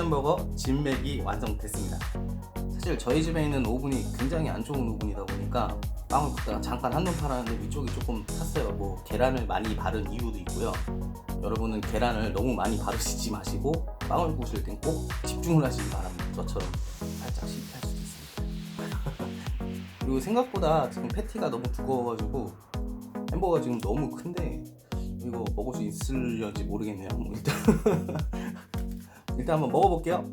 햄버거 진맥이 완성됐습니다. 사실 저희 집에 있는 오븐이 굉장히 안 좋은 오븐이다 보니까 빵을 굽다가 잠깐 한눈 팔았는데 위쪽이 조금 탔어요. 뭐 계란을 많이 바른 이유도 있고요. 여러분은 계란을 너무 많이 바르시지 마시고 빵을 구우실 땐 꼭 집중을 하시기 바랍니다. 저처럼 살짝 실패할 수도 있습니다. 그리고 생각보다 지금 패티가 너무 두꺼워가지고 햄버거가 지금 너무 큰데 이거 먹을 수 있을지 모르겠네요. 뭐 일단 한번 먹어볼게요.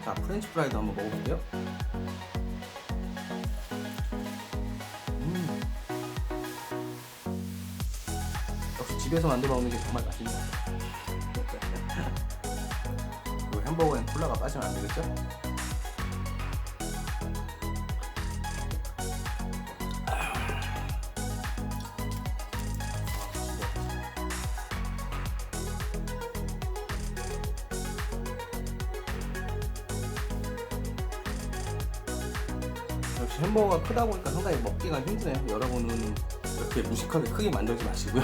자, 프렌치 프라이도 한번 먹어볼게요. 역시 집에서 만들어 먹는 게 정말 맛있는 것 같아요. 그리고 햄버거엔 콜라가 빠지면 안 되겠죠? 역시 햄버거가 크다 보니까 상당히 먹기가 힘드네요. 여러분은 이렇게 무식하게 크게 만들지 마시고요.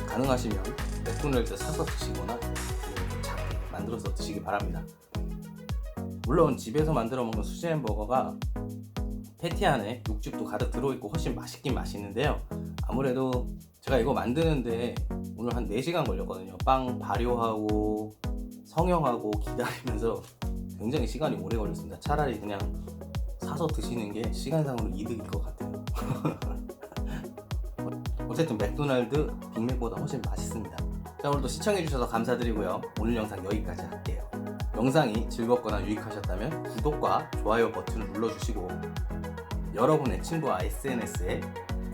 가능하시면 맥도날드 사서 드시거나 이렇게 작게 만들어서 드시기 바랍니다. 물론 집에서 만들어 먹는 수제 햄버거가 패티 안에 육즙도 가득 들어있고 훨씬 맛있긴 맛있는데요. 아무래도 제가 이거 만드는데 오늘 한 4시간 걸렸거든요. 빵 발효하고 성형하고 기다리면서 굉장히 시간이 오래 걸렸습니다. 차라리 그냥 사서 드시는 게 시간상으로 이득일 것 같아요. 어쨌든 맥도날드 빅맥보다 훨씬 맛있습니다. 자, 오늘도 시청해주셔서 감사드리고요. 오늘 영상 여기까지 할게요. 영상이 즐겁거나 유익하셨다면 구독과 좋아요 버튼을 눌러주시고 여러분의 친구와 SNS에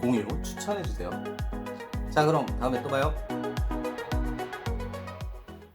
공유, 추천해주세요. 자, 그럼 다음에 또 봐요.